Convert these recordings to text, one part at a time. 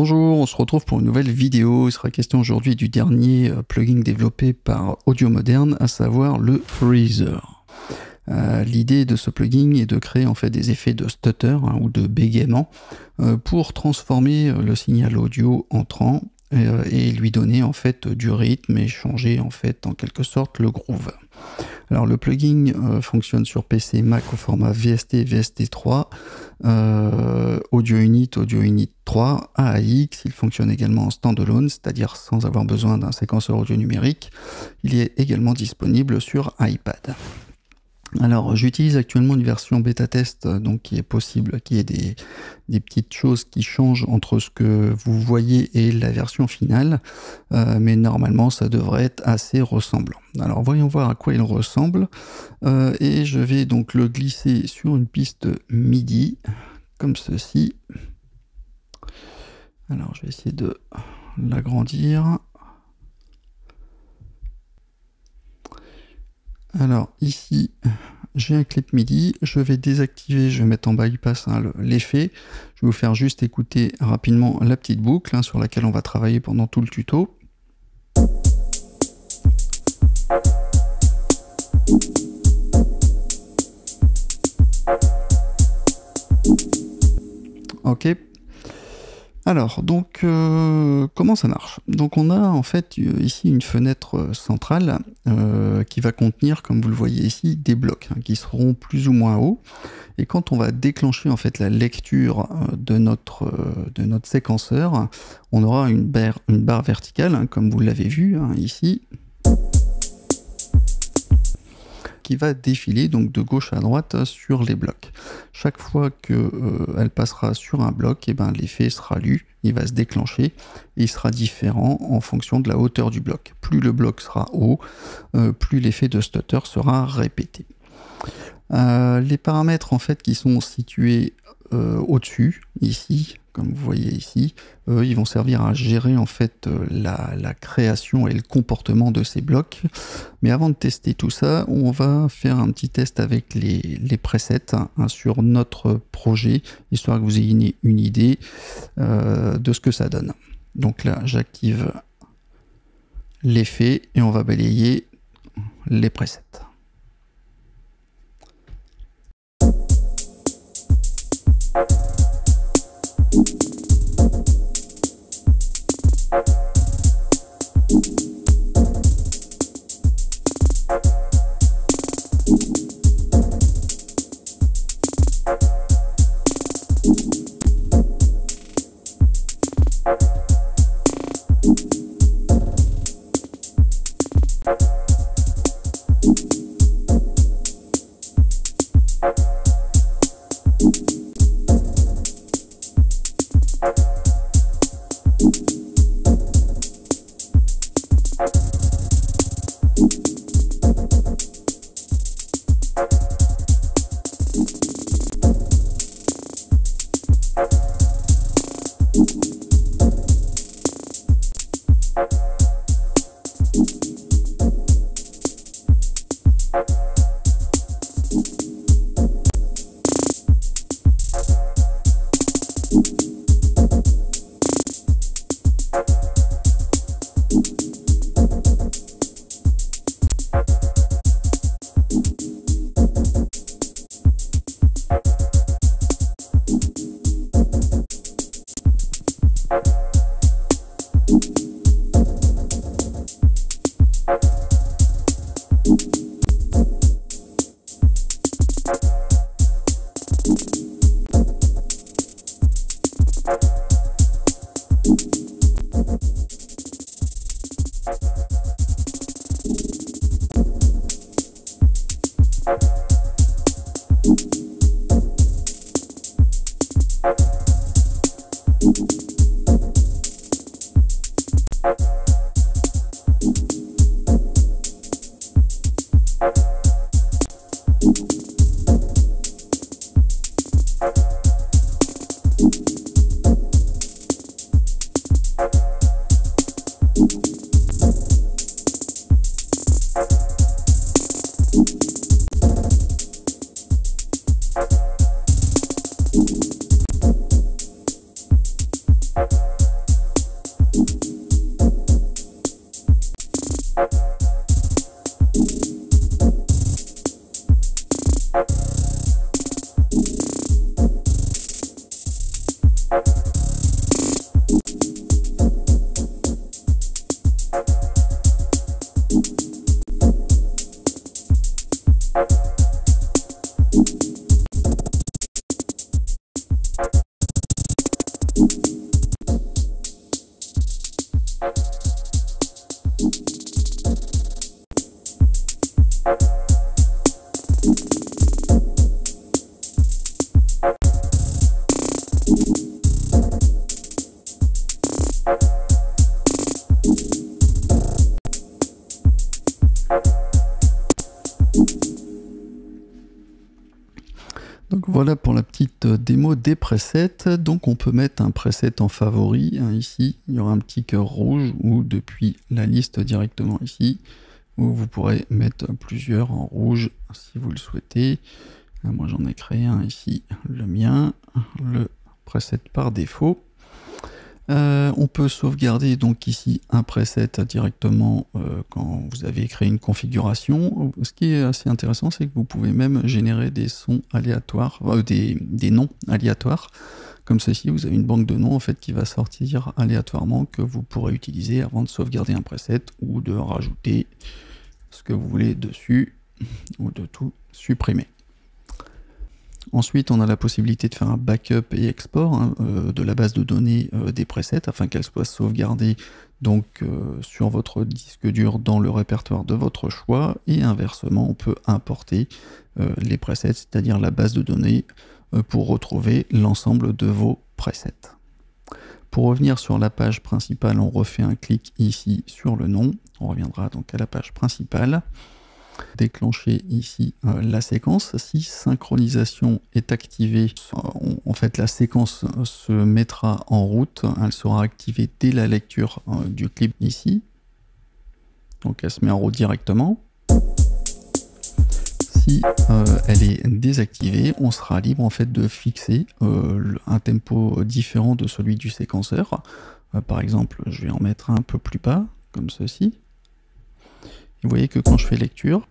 Bonjour, on se retrouve pour une nouvelle vidéo. Il sera question aujourd'hui du dernier plugin développé par Audio Modern, à savoir le Freezer. L'idée de ce plugin est de créer en fait des effets de stutter ou de bégaiement pour transformer le signal audio entrant et lui donner en fait du rythme et changer en fait en quelque sorte le groove. Alors le plugin fonctionne sur PC Mac au format VST, VST3, Audio Unit 3, AAX. Il fonctionne également en standalone, c'est-à-dire sans avoir besoin d'un séquenceur audio numérique. Il est également disponible sur iPad. Alors j'utilise actuellement une version bêta test, donc qui est possible qu'il y ait des petites choses qui changent entre ce que vous voyez et la version finale, mais normalement ça devrait être assez ressemblant. Alors voyons voir à quoi il ressemble, et je vais donc le glisser sur une piste MIDI, comme ceci. Alors je vais essayer de l'agrandir. Alors ici, j'ai un clip MIDI, je vais désactiver, je vais mettre en bypass l'effet. Je vais vous faire juste écouter rapidement la petite boucle sur laquelle on va travailler pendant tout le tuto. Ok. Alors, donc, comment ça marche? Donc, on a en fait ici une fenêtre centrale qui va contenir, comme vous le voyez ici, des blocs qui seront plus ou moins hauts. Et quand on va déclencher en fait la lecture de notre séquenceur, on aura une barre verticale, comme vous l'avez vu ici, qui va défiler donc de gauche à droite sur les blocs. Chaque fois qu'elle passera sur un bloc, l'effet sera lu, il va se déclencher et il sera différent en fonction de la hauteur du bloc. Plus le bloc sera haut, plus l'effet de stutter sera répété. Les paramètres en fait qui sont situés au-dessus, ici, comme vous voyez ici, ils vont servir à gérer en fait la création et le comportement de ces blocs. Mais avant de tester tout ça, on va faire un petit test avec les presets sur notre projet, histoire que vous ayez une idée de ce que ça donne. Donc là, j'active l'effet et on va balayer les presets. Donc voilà pour la petite démo des presets. Donc on peut mettre un preset en favori. Ici, il y aura un petit cœur rouge ou depuis la liste directement ici, où vous pourrez mettre plusieurs en rouge si vous le souhaitez. Moi j'en ai créé un ici, le mien, le preset par défaut. On peut sauvegarder donc ici un preset directement quand vous avez créé une configuration. Ce qui est assez intéressant, c'est que vous pouvez même générer des sons aléatoires, des noms aléatoires. Comme ceci, vous avez une banque de noms en fait qui va sortir aléatoirement que vous pourrez utiliser avant de sauvegarder un preset ou de rajouter ce que vous voulez dessus ou de tout supprimer. Ensuite, on a la possibilité de faire un backup et export de la base de données des presets afin qu'elle soit sauvegardée donc, sur votre disque dur dans le répertoire de votre choix. Et inversement, on peut importer les presets, c'est-à-dire la base de données, pour retrouver l'ensemble de vos presets. Pour revenir sur la page principale, on refait un clic ici sur le nom. On reviendra donc à la page principale. Déclencher ici la séquence. Si synchronisation est activée, en fait la séquence se mettra en route, elle sera activée dès la lecture du clip ici, donc elle se met en route directement. Si elle est désactivée, on sera libre en fait de fixer un tempo différent de celui du séquenceur. Par exemple, je vais en mettre un peu plus bas, comme ceci. Vous voyez que quand je fais lecture,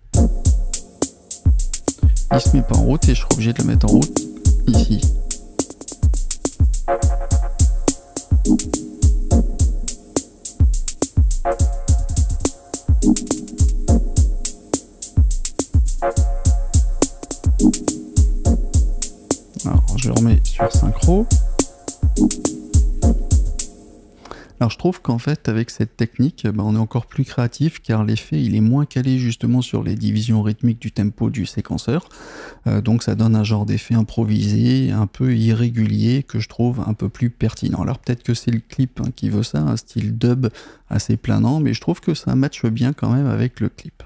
il se met pas en route et je serai obligé de le mettre en route ici. Alors je remets sur synchro. Alors je trouve qu'en fait avec cette technique, on est encore plus créatif car l'effet il est moins calé justement sur les divisions rythmiques du tempo du séquenceur. Donc ça donne un genre d'effet improvisé, un peu irrégulier que je trouve un peu plus pertinent. Alors peut-être que c'est le clip qui veut ça, un style dub assez planant, mais je trouve que ça matche bien quand même avec le clip.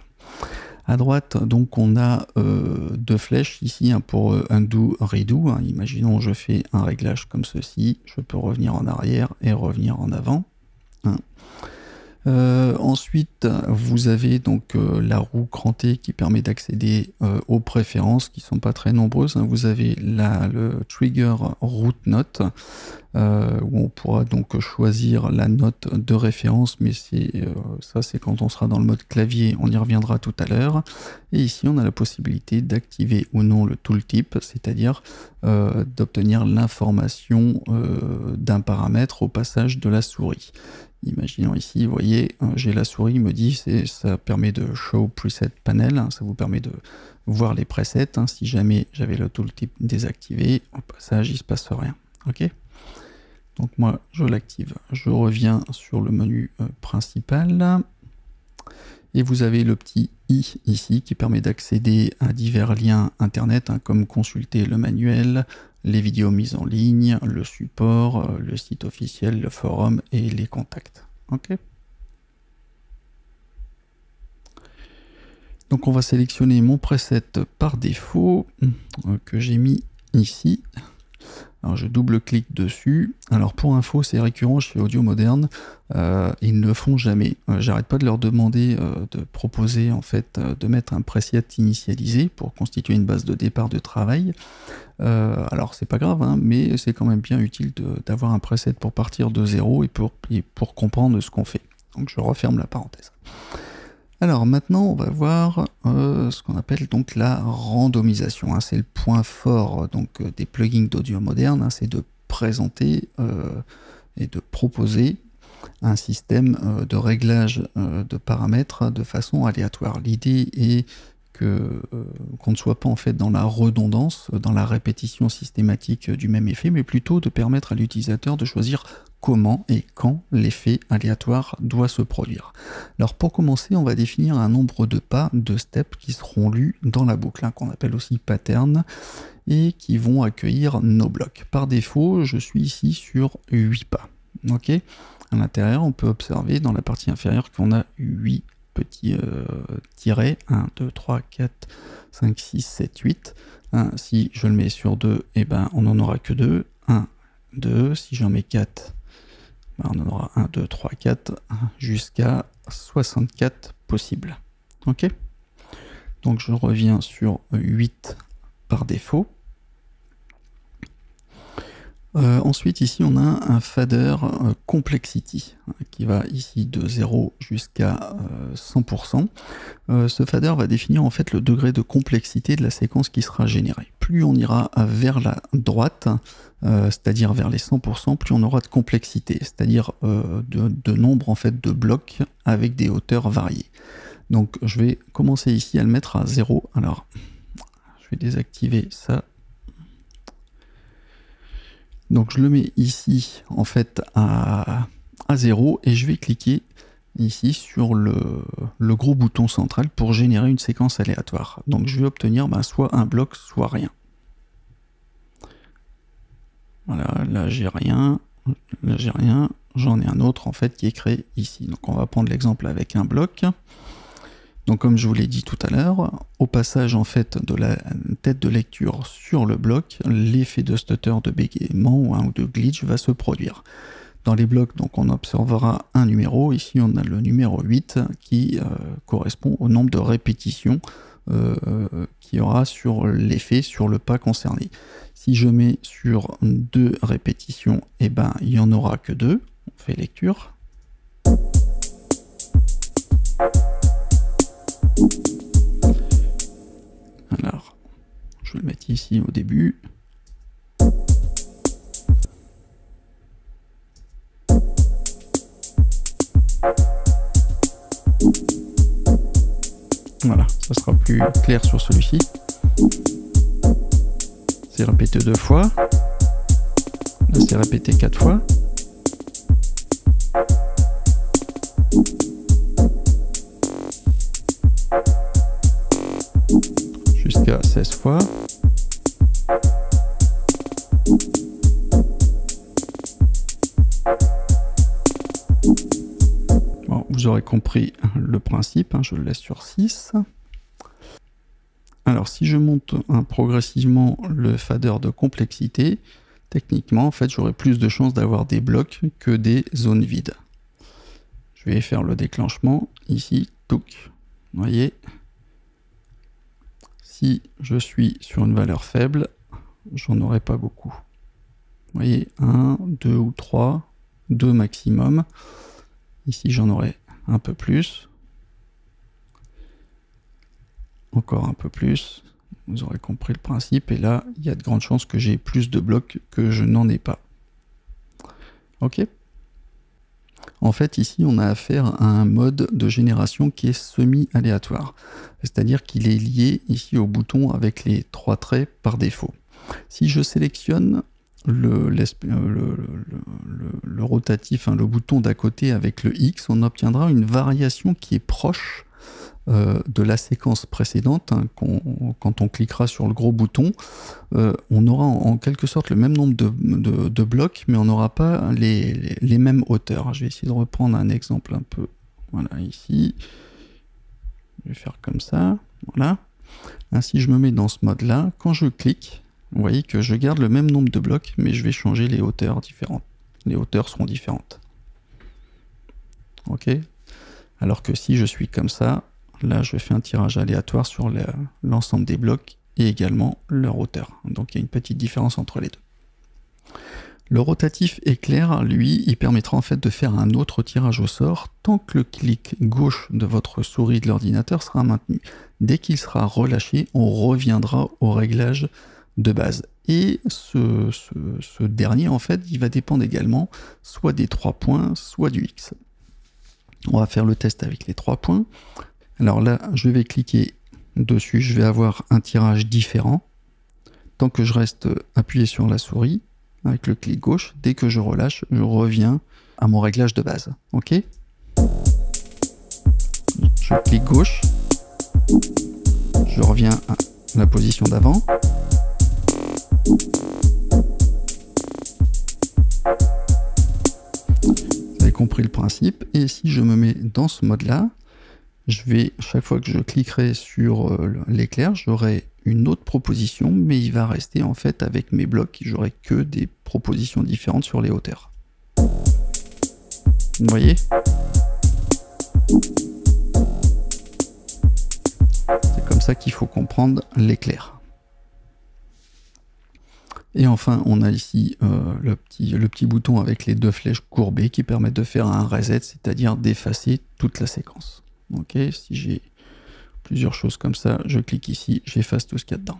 À droite, donc on a deux flèches ici pour undo, redo. Imaginons je fais un réglage comme ceci, je peux revenir en arrière et revenir en avant. Ensuite, vous avez donc la roue crantée qui permet d'accéder aux préférences qui sont pas très nombreuses. Vous avez le trigger route note où on pourra donc choisir la note de référence, mais ça c'est quand on sera dans le mode clavier, on y reviendra tout à l'heure. Et ici on a la possibilité d'activer ou non le tooltip, c'est-à-dire d'obtenir l'information d'un paramètre au passage de la souris. Imaginons ici, vous voyez, j'ai la souris, il me dit, ça permet de show preset panel, ça vous permet de voir les presets. Si jamais j'avais le tooltip désactivé, au passage, il ne se passe rien. Ok ? Donc moi, je l'active. Je reviens sur le menu principal. Et vous avez le petit i ici qui permet d'accéder à divers liens internet, comme consulter le manuel, les vidéos mises en ligne, le support, le site officiel, le forum et les contacts. Ok. Donc on va sélectionner mon preset par défaut que j'ai mis ici. Alors je double-clique dessus. Alors pour info, c'est récurrent chez Audio Moderne, ils ne le font jamais. J'arrête pas de leur demander de proposer en fait de mettre un preset initialisé pour constituer une base de départ de travail. Alors c'est pas grave, mais c'est quand même bien utile d'avoir un preset pour partir de zéro et pour comprendre ce qu'on fait. Donc je referme la parenthèse. Alors maintenant on va voir ce qu'on appelle donc la randomisation. C'est le point fort donc des plugins d'Audio Moderne, c'est de présenter et de proposer un système de réglage de paramètres de façon aléatoire. L'idée est qu'on ne soit pas en fait dans la redondance, dans la répétition systématique du même effet, mais plutôt de permettre à l'utilisateur de choisir comment et quand l'effet aléatoire doit se produire. Alors pour commencer, on va définir un nombre de pas, de steps qui seront lus dans la boucle, hein, qu'on appelle aussi pattern, et qui vont accueillir nos blocs. Par défaut, je suis ici sur 8 pas. Ok. À l'intérieur, on peut observer dans la partie inférieure qu'on a 8 petits tirets, 1, 2, 3, 4, 5, 6, 7, 8. Si je le mets sur 2, eh ben, on n'en aura que 2. 1, 2, si j'en mets 4, ben, on en aura 1, 2, 3, 4, jusqu'à 64 possibles. Ok. Donc je reviens sur 8 par défaut. Ensuite, ici, on a un fader complexity qui va ici de 0 jusqu'à 100%. Ce fader va définir en fait le degré de complexité de la séquence qui sera générée. Plus on ira vers la droite, c'est-à-dire vers les 100%, plus on aura de complexité, c'est-à-dire de nombre en fait de blocs avec des hauteurs variées. Donc, je vais commencer ici à le mettre à 0. Alors, je vais désactiver ça. Donc je le mets ici en fait à 0 et je vais cliquer ici sur le gros bouton central pour générer une séquence aléatoire. Donc je vais obtenir soit un bloc, soit rien. Voilà, là j'ai rien, j'en ai un autre en fait qui est créé ici. Donc on va prendre l'exemple avec un bloc. Donc comme je vous l'ai dit tout à l'heure, au passage en fait de la tête de lecture sur le bloc, l'effet de stutter, de bégaiement ou de glitch va se produire. Dans les blocs, donc on observera un numéro, ici on a le numéro 8 qui correspond au nombre de répétitions qu'il y aura sur l'effet, sur le pas concerné. Si je mets sur 2 répétitions, eh ben il n'y en aura que 2, on fait lecture. Alors, je vais le mettre ici au début. Voilà, ça sera plus clair sur celui-ci. C'est répété 2 fois. Là, c'est répété 4 fois. Jusqu'à 16 fois. Bon, vous aurez compris le principe, hein, je le laisse sur 6. Alors si je monte progressivement le fader de complexité, techniquement en fait j'aurai plus de chances d'avoir des blocs que des zones vides. Je vais faire le déclenchement ici, touc, vous voyez. Si je suis sur une valeur faible, j'en aurai pas beaucoup. Vous voyez, 1, 2 ou 3, 2 maximum. Ici, j'en aurai un peu plus. Encore un peu plus. Vous aurez compris le principe. Et là, il y a de grandes chances que j'ai plus de blocs que je n'en ai pas. Ok ? En fait, ici, on a affaire à un mode de génération qui est semi-aléatoire. C'est-à-dire qu'il est lié ici au bouton avec les 3 traits par défaut. Si je sélectionne le rotatif, hein, le bouton d'à côté avec le X, on obtiendra une variation qui est proche de la séquence précédente. Hein, quand on cliquera sur le gros bouton, on aura en quelque sorte le même nombre de blocs, mais on n'aura pas les mêmes hauteurs. Je vais essayer de reprendre un exemple un peu, voilà, ici. Je vais faire comme ça, voilà. Ainsi, je me mets dans ce mode-là. Quand je clique, vous voyez que je garde le même nombre de blocs, mais je vais changer les hauteurs différentes. Les hauteurs seront différentes. Ok. Alors que si je suis comme ça, là, je fais un tirage aléatoire sur l'ensemble des blocs et également leur hauteur. Donc, il y a une petite différence entre les deux. Le rotatif éclair, lui, il permettra en fait de faire un autre tirage au sort tant que le clic gauche de votre souris de l'ordinateur sera maintenu. Dès qu'il sera relâché, on reviendra au réglage de base. Et ce dernier, en fait, il va dépendre également soit des 3 points, soit du X. On va faire le test avec les 3 points. Alors là, je vais cliquer dessus, je vais avoir un tirage différent. Tant que je reste appuyé sur la souris, avec le clic gauche, dès que je relâche, je reviens à mon réglage de base. Ok? Je clique gauche, je reviens à la position d'avant. Vous avez compris le principe. Et si je me mets dans ce mode-là, je vais, chaque fois que je cliquerai sur l'éclair, j'aurai une autre proposition, mais il va rester en fait avec mes blocs, j'aurai que des propositions différentes sur les hauteurs. Vous voyez? C'est comme ça qu'il faut comprendre l'éclair. Et enfin, on a ici le petit bouton avec les deux flèches courbées qui permettent de faire un reset, c'est-à-dire d'effacer toute la séquence. Ok, si j'ai plusieurs choses comme ça, je clique ici, j'efface tout ce qu'il y a dedans.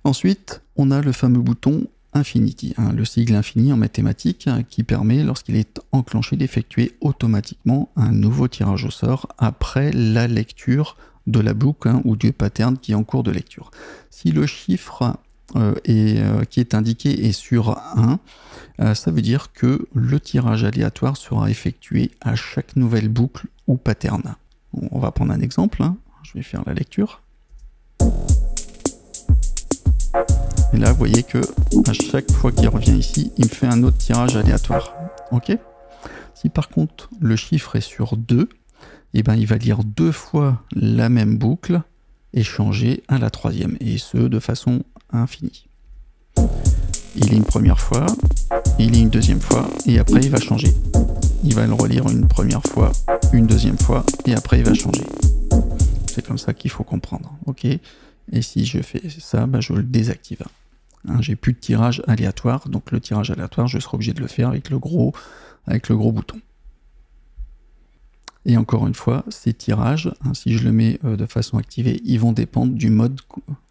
Ensuite, on a le fameux bouton Infinity, le sigle infini en mathématiques, qui permet, lorsqu'il est enclenché, d'effectuer automatiquement un nouveau tirage au sort après la lecture de la boucle ou du pattern qui est en cours de lecture. Si le chiffre qui est indiqué est sur 1, ça veut dire que le tirage aléatoire sera effectué à chaque nouvelle boucle ou pattern. On va prendre un exemple, je vais faire la lecture. Et là, vous voyez que à chaque fois qu'il revient ici, il me fait un autre tirage aléatoire. Ok? Si par contre le chiffre est sur 2, eh ben, il va lire 2 fois la même boucle et changer à la troisième, et ce de façon infinie. Il lit une première fois, il lit une deuxième fois, et après il va changer. Il va le relire une première fois, une deuxième fois, et après il va changer. C'est comme ça qu'il faut comprendre. Ok? Et si je fais ça, bah, je le désactive. J'ai plus de tirage aléatoire, donc le tirage aléatoire, je serai obligé de le faire avec le gros bouton. Et encore une fois, ces tirages, si je le mets de façon activée, ils vont dépendre du mode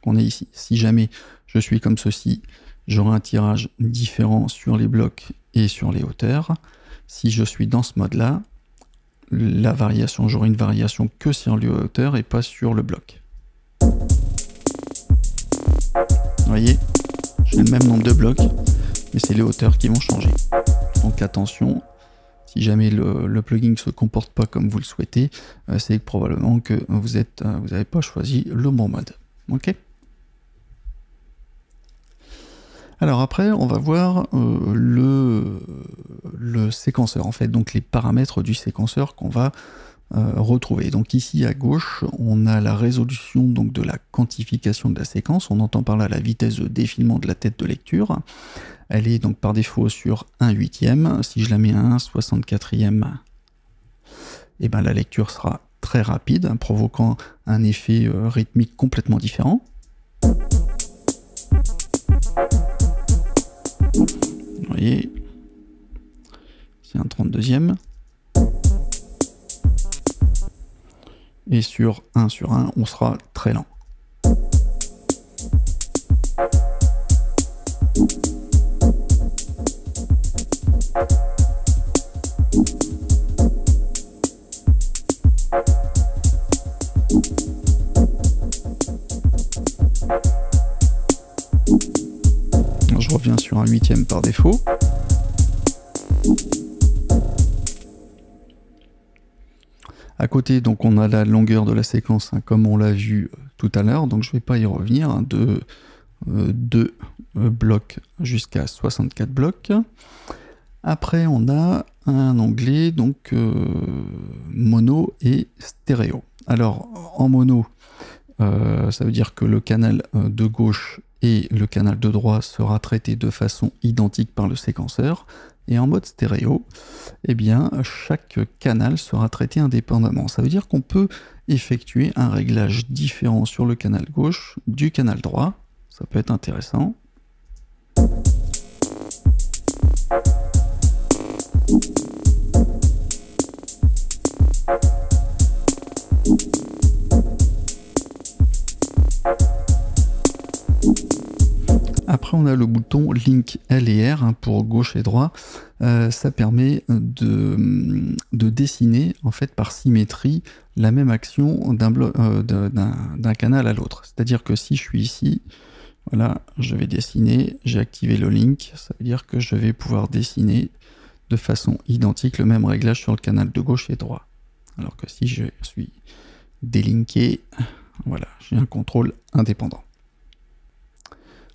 qu'on est ici. Si jamais je suis comme ceci, j'aurai un tirage différent sur les blocs et sur les hauteurs. Si je suis dans ce mode-là, j'aurai une variation que sur les hauteurs et pas sur le bloc. Vous voyez, j'ai le même nombre de blocs, mais c'est les hauteurs qui vont changer. Donc attention, si jamais le plugin ne se comporte pas comme vous le souhaitez, c'est probablement que vous n'avez pas choisi le bon mode. Ok? Alors après, on va voir le séquenceur, en fait, donc les paramètres du séquenceur qu'on va retrouver. Donc ici à gauche, on a la résolution donc de la quantification de la séquence. On entend par là la vitesse de défilement de la tête de lecture. Elle est donc par défaut sur 1/8. Si je la mets à 1/64, et ben la lecture sera très rapide, provoquant un effet rythmique complètement différent. Vous voyez, c'est un 32e. Et sur 1/1, on sera très lent. Je reviens sur 1/8 par défaut. À côté, donc, on a la longueur de la séquence, comme on l'a vu tout à l'heure, donc je ne vais pas y revenir, de 2 blocs jusqu'à 64 blocs. Après, on a un onglet donc mono et stéréo. Alors, en mono, ça veut dire que le canal de gauche et le canal de droite sera traité de façon identique par le séquenceur. Et en mode stéréo, eh bien, chaque canal sera traité indépendamment. Ça veut dire qu'on peut effectuer un réglage différent sur le canal gauche du canal droit. Ça peut être intéressant. Après, on a le bouton Link L et R pour gauche et droit. ça permet de dessiner en fait par symétrie la même action d'un canal à l'autre. C'est-à-dire que si je suis ici, voilà, je vais dessiner, j'ai activé le link, ça veut dire que je vais pouvoir dessiner de façon identique le même réglage sur le canal de gauche et droit. Alors que si je suis délinké, voilà, j'ai un contrôle indépendant.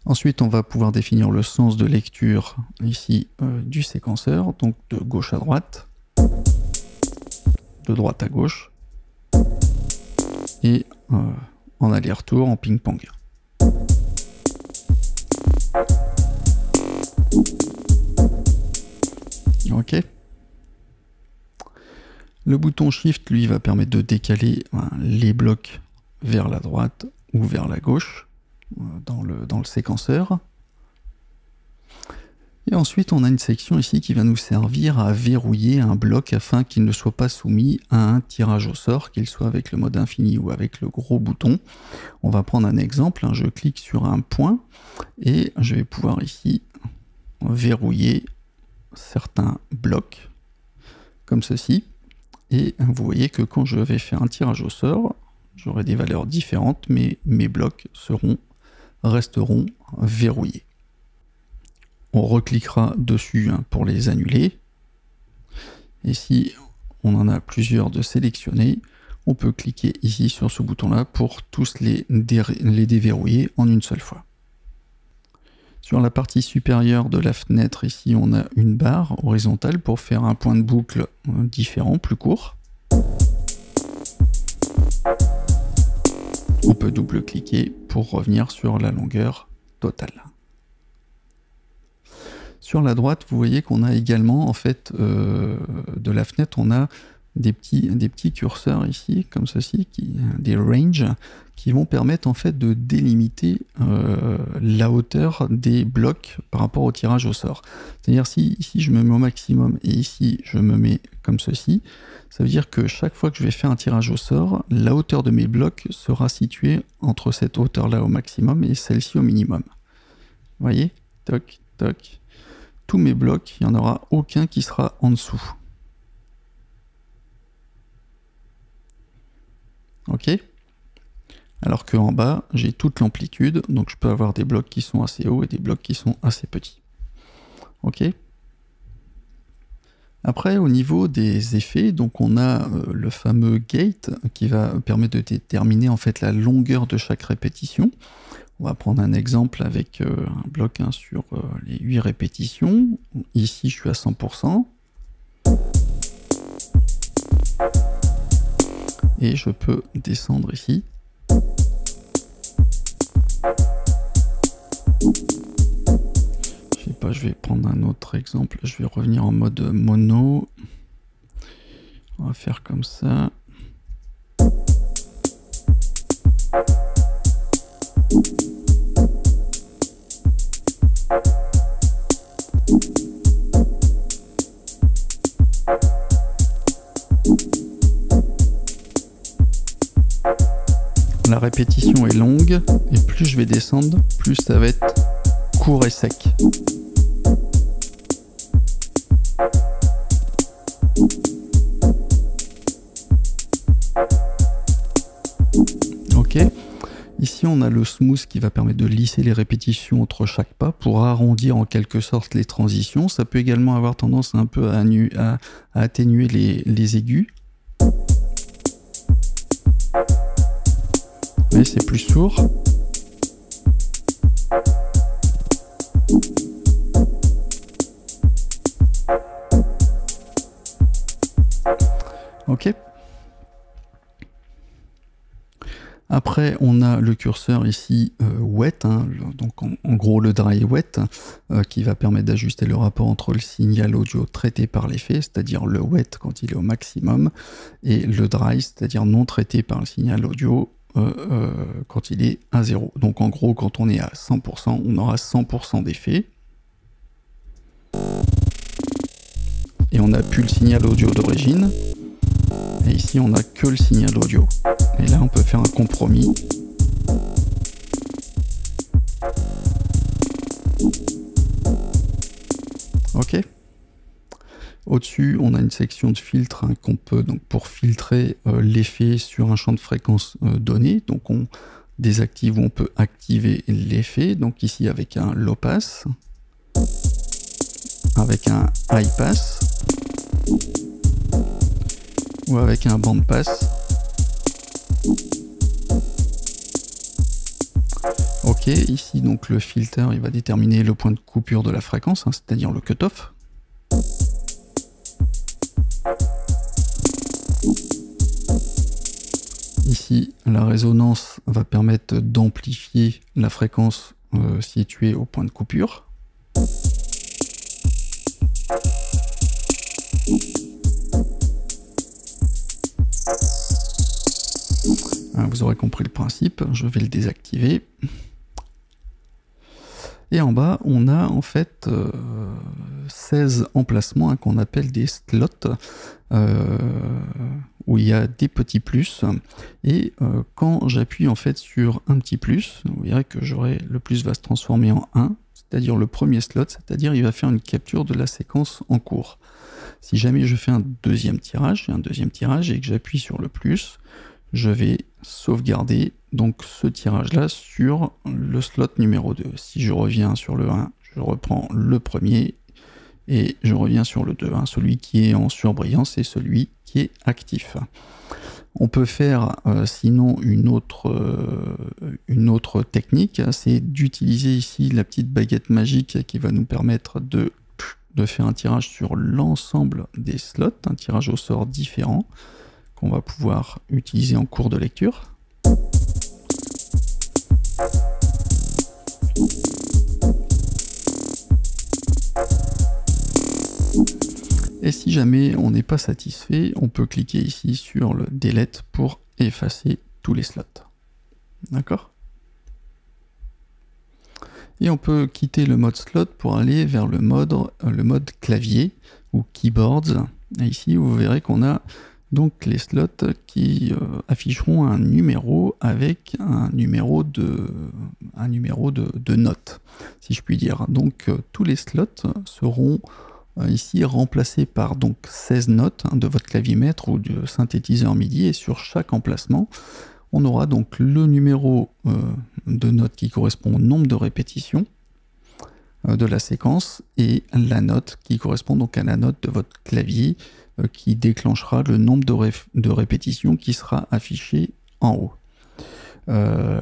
Ensuite, on va pouvoir définir le sens de lecture ici du séquenceur, donc de gauche à droite, de droite à gauche, et en aller-retour, en ping-pong. Ok. Le bouton Shift, lui, va permettre de décaler les blocs vers la droite ou vers la gauche dans le séquenceur. Et ensuite, on a une section ici qui va nous servir à verrouiller un bloc afin qu'il ne soit pas soumis à un tirage au sort, qu'il soit avec le mode infini ou avec le gros bouton. On va prendre un exemple, je clique sur un point et je vais pouvoir ici verrouiller certains blocs comme ceci. Et vous voyez que quand je vais faire un tirage au sort, j'aurai des valeurs différentes, mais mes blocs resteront verrouillés. On recliquera dessus pour les annuler. Et si on en a plusieurs de sélectionnés, on peut cliquer ici sur ce bouton-là pour tous les déverrouiller en une seule fois. Sur la partie supérieure de la fenêtre, ici, on a une barre horizontale pour faire un point de boucle différent, plus court. On peut double-cliquer pour revenir sur la longueur totale. Sur la droite, vous voyez qu'on a également, en fait, de la fenêtre, on a des petits curseurs ici, comme ceci, des ranges, qui vont permettre en fait de délimiter la hauteur des blocs par rapport au tirage au sort. C'est-à-dire si ici je me mets au maximum et ici je me mets comme ceci, ça veut dire que chaque fois que je vais faire un tirage au sort, la hauteur de mes blocs sera située entre cette hauteur-là au maximum et celle-ci au minimum. Vous voyez? Toc, toc. Tous mes blocs, il n'y en aura aucun qui sera en dessous. Ok? Alors qu'en bas, j'ai toute l'amplitude, donc je peux avoir des blocs qui sont assez hauts et des blocs qui sont assez petits. Ok? Après, au niveau des effets, donc on a le fameux gate qui va permettre de déterminer en fait la longueur de chaque répétition. On va prendre un exemple avec un bloc sur les 8 répétitions. Ici, je suis à 100%. Et je peux descendre ici. Je sais pas, je vais prendre un autre exemple. Je vais revenir en mode mono. On va faire comme ça. La répétition est longue et plus je vais descendre, plus ça va être court et sec. Ok. Ici on a le smooth qui va permettre de lisser les répétitions entre chaque pas pour arrondir en quelque sorte les transitions. Ça peut également avoir tendance un peu à atténuer les aigus. Mais c'est plus sourd. Ok. Après, on a le curseur ici wet, donc en gros le dry wet, qui va permettre d'ajuster le rapport entre le signal audio traité par l'effet, c'est-à-dire le wet quand il est au maximum, et le dry, c'est-à-dire non traité par le signal audio quand il est à 0. Donc en gros, quand on est à 100%, on aura 100% d'effet. Et on n'a plus le signal audio d'origine. Et ici, on n'a que le signal audio. Et là, on peut faire un compromis. Ok. Au-dessus, on a une section de filtre hein, qu'on peut, donc pour filtrer l'effet sur un champ de fréquence donné. Donc on désactive ou on peut activer l'effet. Donc ici avec un low pass, avec un high pass ou avec un band pass. Ok, ici donc le filter il va déterminer le point de coupure de la fréquence, hein, c'est-à-dire le cutoff. Ici, la résonance va permettre d'amplifier la fréquence située au point de coupure. Vous aurez compris le principe, je vais le désactiver. Et en bas, on a en fait 16 emplacements hein, qu'on appelle des slots, où il y a des petits plus. Et quand j'appuie en fait sur un petit plus, vous verrez que le plus va se transformer en 1, c'est-à-dire le premier slot, c'est-à-dire il va faire une capture de la séquence en cours. Si jamais je fais un deuxième tirage et que j'appuie sur le plus, je vais sauvegarder donc ce tirage-là sur le slot numéro 2. Si je reviens sur le 1, je reprends le premier et je reviens sur le 2. Hein. Celui qui est en surbrillance et celui qui est actif. On peut faire sinon une autre technique, c'est d'utiliser ici la petite baguette magique qui va nous permettre de faire un tirage sur l'ensemble des slots, un tirage au sort différent qu'on va pouvoir utiliser en cours de lecture. Et si jamais on n'est pas satisfait, on peut cliquer ici sur le delete pour effacer tous les slots. D'accord ? Et on peut quitter le mode slot pour aller vers le mode clavier ou keyboards. Et ici, vous verrez qu'on a donc les slots qui afficheront un numéro avec un numéro de notes, si je puis dire. Donc tous les slots seront ici remplacés par donc 16 notes hein, de votre clavier maître ou de synthétiseur MIDI, et sur chaque emplacement, on aura donc le numéro de note qui correspond au nombre de répétitions de la séquence et la note qui correspond donc à la note de votre clavier qui déclenchera le nombre de répétitions qui sera affiché en haut.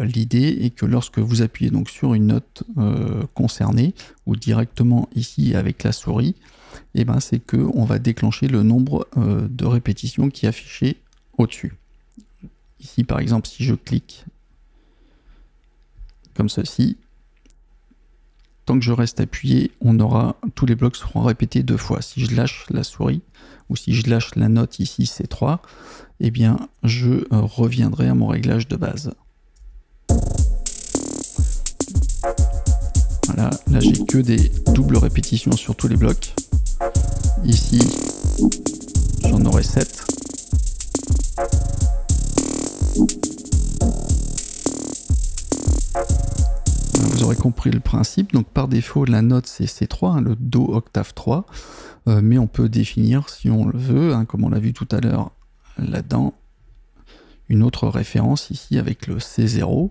L'idée est que lorsque vous appuyez donc sur une note concernée ou directement ici avec la souris, et ben c'est que on va déclencher le nombre de répétitions qui est affiché au-dessus. Ici par exemple, si je clique comme ceci, tant que je reste appuyé, tous les blocs seront répétés 2 fois. Si je lâche la souris ou si je lâche la note ici C3, eh bien je reviendrai à mon réglage de base. Voilà, là j'ai que des doubles répétitions sur tous les blocs. Ici, j'en aurai 7. Vous aurez compris le principe. Donc par défaut, la note c'est C3, hein, le Do octave 3. Mais on peut définir, si on le veut, hein, comme on l'a vu tout à l'heure là-dedans, une autre référence ici avec le C0.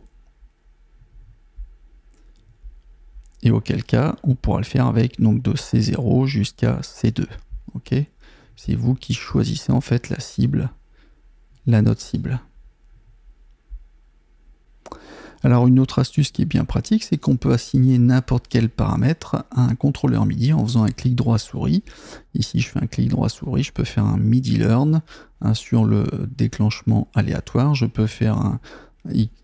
Et auquel cas, on pourra le faire avec donc de C0 jusqu'à C2. Ok, c'est vous qui choisissez en fait la cible, la note cible. Alors une autre astuce qui est bien pratique, c'est qu'on peut assigner n'importe quel paramètre à un contrôleur MIDI en faisant un clic droit souris. Ici je fais un clic droit souris, je peux faire un MIDI learn sur le déclenchement aléatoire, je peux faire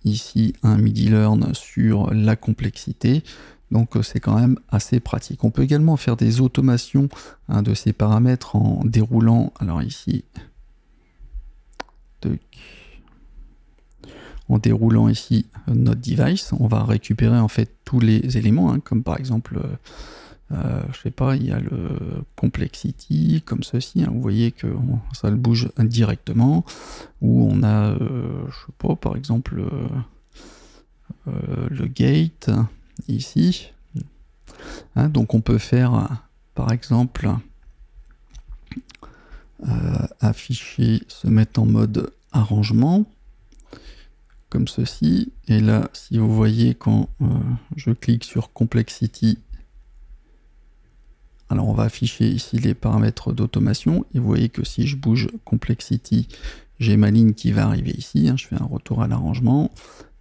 ici un MIDI learn sur la complexité. Donc c'est quand même assez pratique. On peut également faire des automations de ces paramètres en déroulant, alors ici, en déroulant ici notre device, on va récupérer en fait tous les éléments, hein, comme par exemple, je sais pas, il y a le complexity, comme ceci, hein, vous voyez que ça le bouge directement, ou on a, je sais pas, par exemple, le gate, ici, hein, donc on peut faire par exemple afficher, se mettre en mode arrangement, comme ceci. Et là, si vous voyez, quand je clique sur Complexity, alors on va afficher ici les paramètres d'automation, et vous voyez que si je bouge Complexity, j'ai ma ligne qui va arriver ici, hein, je fais un retour à l'arrangement,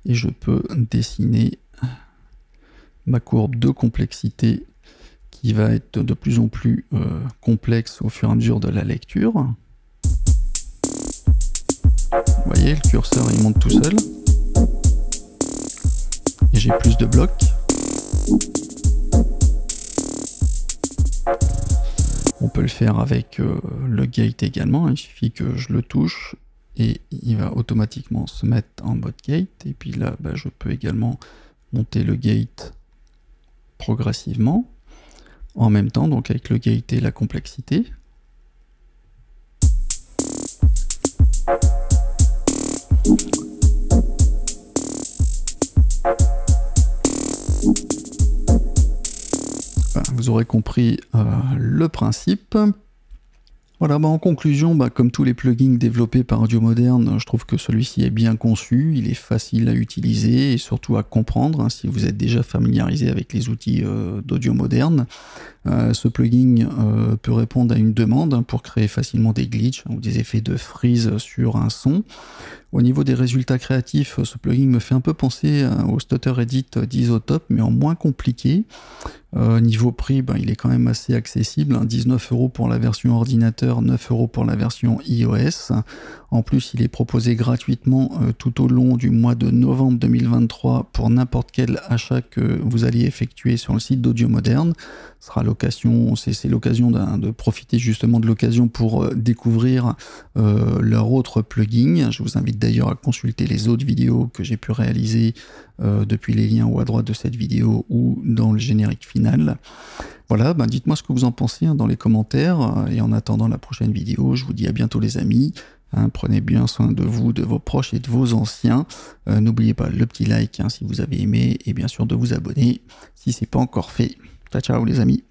et je peux dessiner ma courbe de complexité qui va être de plus en plus complexe au fur et à mesure de la lecture. Vous voyez, le curseur il monte tout seul, et j'ai plus de blocs. On peut le faire avec le gate également, il suffit que je le touche et il va automatiquement se mettre en mode gate. Et puis là, je peux également monter le gate progressivement, en même temps, donc avec le gate et la complexité. Vous aurez compris le principe. Voilà, en conclusion, comme tous les plugins développés par Audio Moderne, je trouve que celui-ci est bien conçu, il est facile à utiliser et surtout à comprendre, hein, si vous êtes déjà familiarisé avec les outils d'Audio Moderne. Ce plugin peut répondre à une demande pour créer facilement des glitches ou des effets de freeze sur un son. Au niveau des résultats créatifs, ce plugin me fait un peu penser au Stutter Edit d'Isotope, mais en moins compliqué. Niveau prix, il est quand même assez accessible, hein, 19 € pour la version ordinateur, 9 € pour la version iOS. En plus, il est proposé gratuitement tout au long du mois de novembre 2023 pour n'importe quel achat que vous allez effectuer sur le site d'Audio Moderne. Ce sera l'occasion, c'est l'occasion de profiter justement de l'occasion pour découvrir leur autre plugin. Je vous invite d'ailleurs à consulter les autres vidéos que j'ai pu réaliser depuis les liens haut à droite de cette vidéo ou dans le générique final. Voilà, dites-moi ce que vous en pensez dans les commentaires. Et en attendant la prochaine vidéo, je vous dis à bientôt les amis. Prenez bien soin de vous, de vos proches et de vos anciens. N'oubliez pas le petit like si vous avez aimé et bien sûr de vous abonner si ce n'est pas encore fait. Ciao ciao les amis.